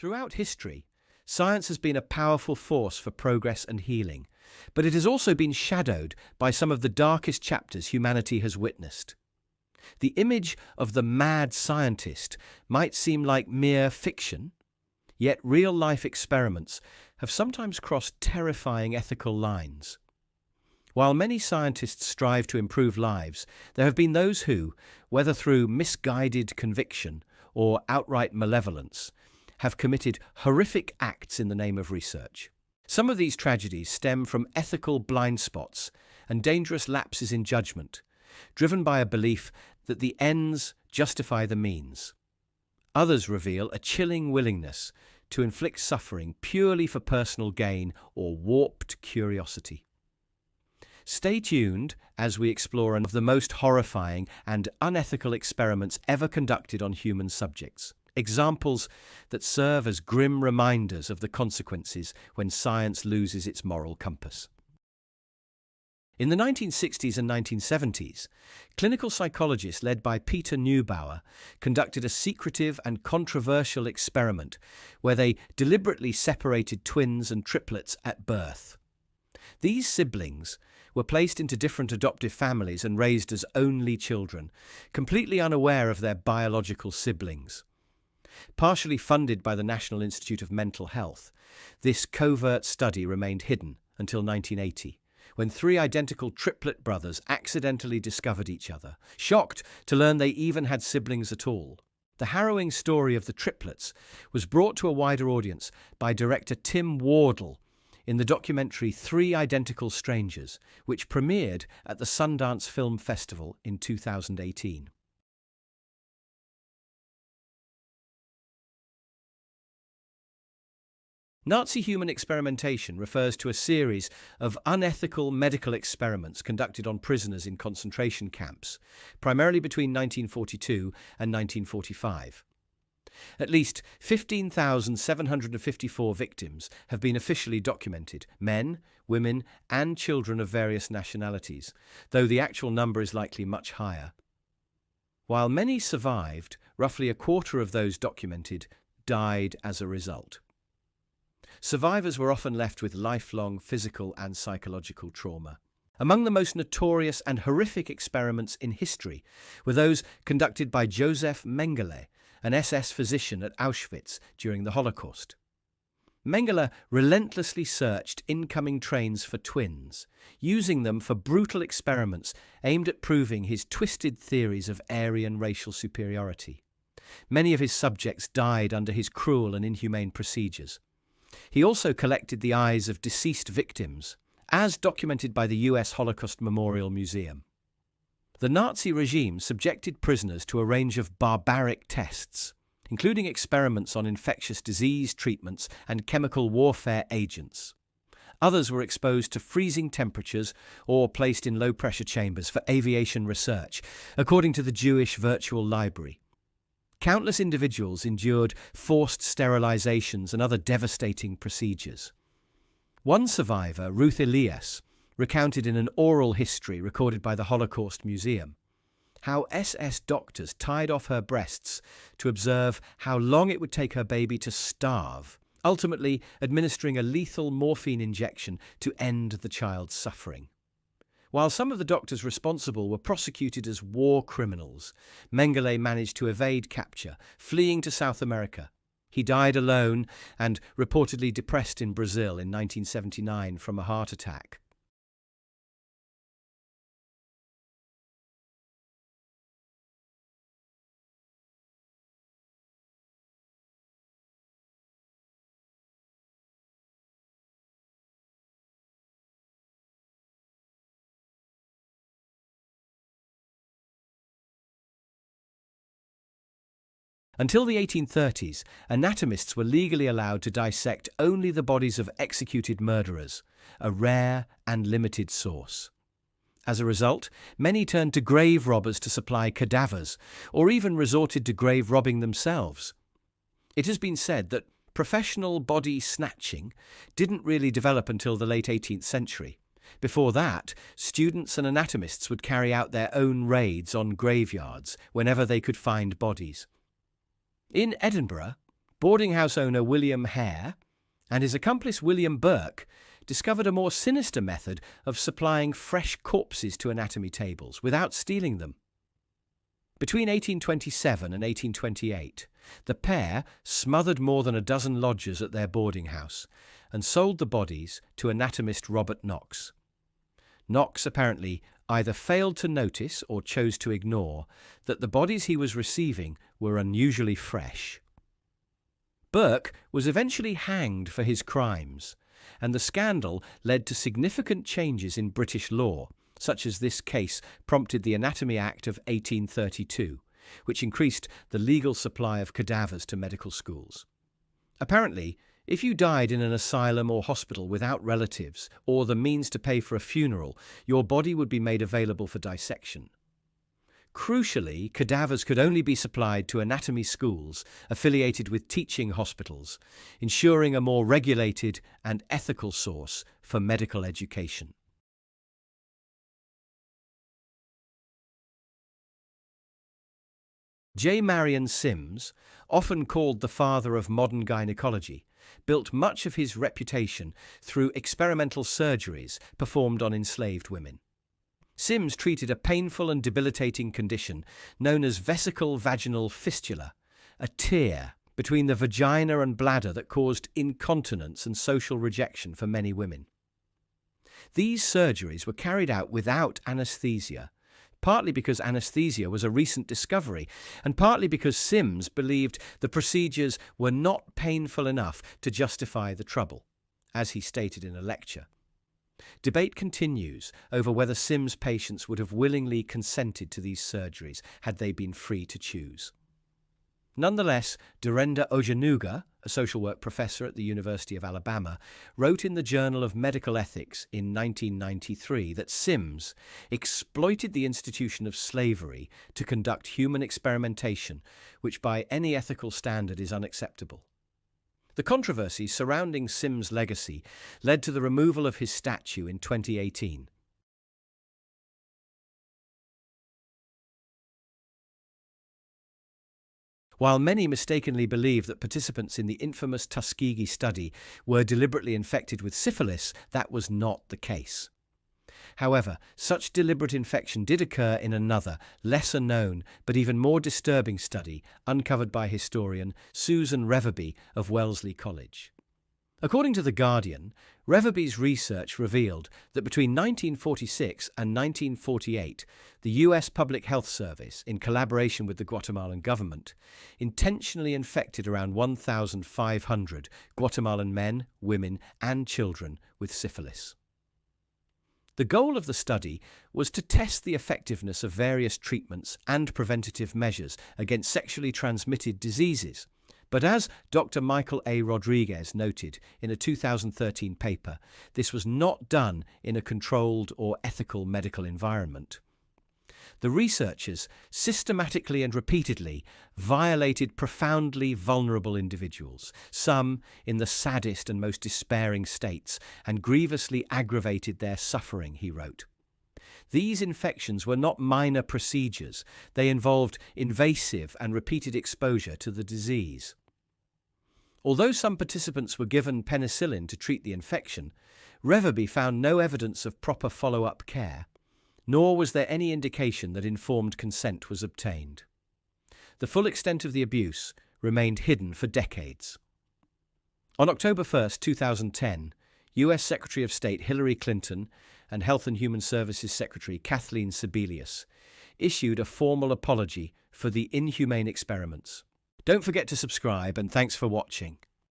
Throughout history, science has been a powerful force for progress and healing, but it has also been shadowed by some of the darkest chapters humanity has witnessed. The image of the mad scientist might seem like mere fiction, yet real-life experiments have sometimes crossed terrifying ethical lines. While many scientists strive to improve lives, there have been those who, whether through misguided conviction or outright malevolence, have committed horrific acts in the name of research. Some of these tragedies stem from ethical blind spots and dangerous lapses in judgment, driven by a belief that the ends justify the means. Others reveal a chilling willingness to inflict suffering purely for personal gain or warped curiosity. Stay tuned as we explore one of the most horrifying and unethical experiments ever conducted on human subjects. Examples that serve as grim reminders of the consequences when science loses its moral compass. In the 1960s and 1970s, clinical psychologists led by Peter Neubauer conducted a secretive and controversial experiment where they deliberately separated twins and triplets at birth. These siblings were placed into different adoptive families and raised as only children, completely unaware of their biological siblings. Partially funded by the National Institute of Mental Health, this covert study remained hidden until 1980, when three identical triplet brothers accidentally discovered each other, shocked to learn they even had siblings at all. The harrowing story of the triplets was brought to a wider audience by director Tim Wardle in the documentary Three Identical Strangers, which premiered at the Sundance Film Festival in 2018. Nazi human experimentation refers to a series of unethical medical experiments conducted on prisoners in concentration camps, primarily between 1942 and 1945. At least 15,754 victims have been officially documented, men, women, and children of various nationalities, though the actual number is likely much higher. While many survived, roughly a quarter of those documented died as a result. Survivors were often left with lifelong physical and psychological trauma. Among the most notorious and horrific experiments in history were those conducted by Josef Mengele, an SS physician at Auschwitz during the Holocaust. Mengele relentlessly searched incoming trains for twins, using them for brutal experiments aimed at proving his twisted theories of Aryan racial superiority. Many of his subjects died under his cruel and inhumane procedures. He also collected the eyes of deceased victims, as documented by the US Holocaust Memorial Museum. The Nazi regime subjected prisoners to a range of barbaric tests, including experiments on infectious disease treatments and chemical warfare agents. Others were exposed to freezing temperatures or placed in low-pressure chambers for aviation research, according to the Jewish Virtual Library. Countless individuals endured forced sterilizations and other devastating procedures. One survivor, Ruth Elias, recounted in an oral history recorded by the Holocaust Museum how SS doctors tied off her breasts to observe how long it would take her baby to starve, ultimately administering a lethal morphine injection to end the child's suffering. While some of the doctors responsible were prosecuted as war criminals, Mengele managed to evade capture, fleeing to South America. He died alone and reportedly depressed in Brazil in 1979 from a heart attack. Until the 1830s, anatomists were legally allowed to dissect only the bodies of executed murderers, a rare and limited source. As a result, many turned to grave robbers to supply cadavers, or even resorted to grave robbing themselves. It has been said that professional body snatching didn't really develop until the late 18th century. Before that, students and anatomists would carry out their own raids on graveyards whenever they could find bodies. In Edinburgh, Boarding house owner William Hare and his accomplice William Burke discovered a more sinister method of supplying fresh corpses to anatomy tables without stealing them. Between 1827 and 1828, the pair smothered more than a dozen lodgers at their boarding house and sold the bodies to anatomist Robert Knox. Knox apparently either failed to notice or chose to ignore that the bodies he was receiving were unusually fresh. Burke was eventually hanged for his crimes, and the scandal led to significant changes in British law, such as this case prompted the Anatomy Act of 1832, which increased the legal supply of cadavers to medical schools. Apparently, if you died in an asylum or hospital without relatives or the means to pay for a funeral, your body would be made available for dissection. Crucially, cadavers could only be supplied to anatomy schools affiliated with teaching hospitals, ensuring a more regulated and ethical source for medical education. J. Marion Sims, often called the father of modern gynecology, built much of his reputation through experimental surgeries performed on enslaved women. Sims treated a painful and debilitating condition known as vesical vaginal fistula, a tear between the vagina and bladder that caused incontinence and social rejection for many women. These surgeries were carried out without anaesthesia, partly because anaesthesia was a recent discovery, and partly because Sims believed the procedures were not painful enough to justify the trouble, as he stated in a lecture. Debate continues over whether Sims' patients would have willingly consented to these surgeries had they been free to choose. Nonetheless, Durenda Ojenuga, a social work professor at the University of Alabama, wrote in the Journal of Medical Ethics in 1993 that Sims exploited the institution of slavery to conduct human experimentation, which by any ethical standard is unacceptable. The controversy surrounding Sims' legacy led to the removal of his statue in 2018. While many mistakenly believe that participants in the infamous Tuskegee study were deliberately infected with syphilis, that was not the case. However, such deliberate infection did occur in another, lesser-known, but even more disturbing study uncovered by historian Susan Reverby of Wellesley College. According to The Guardian, Reverby's research revealed that between 1946 and 1948, the U.S. Public Health Service, in collaboration with the Guatemalan government, intentionally infected around 1,500 Guatemalan men, women, and children with syphilis. The goal of the study was to test the effectiveness of various treatments and preventative measures against sexually transmitted diseases. But as Dr. Michael A. Rodriguez noted in a 2013 paper, this was not done in a controlled or ethical medical environment. The researchers systematically and repeatedly violated profoundly vulnerable individuals, some in the saddest and most despairing states, and grievously aggravated their suffering, he wrote. These infections were not minor procedures. They involved invasive and repeated exposure to the disease. Although some participants were given penicillin to treat the infection, Reverby found no evidence of proper follow-up care, nor was there any indication that informed consent was obtained. The full extent of the abuse remained hidden for decades. On October 1, 2010, U.S. Secretary of State Hillary Clinton and Health and Human Services Secretary Kathleen Sebelius issued a formal apology for the inhumane experiments. Don't forget to subscribe, and thanks for watching.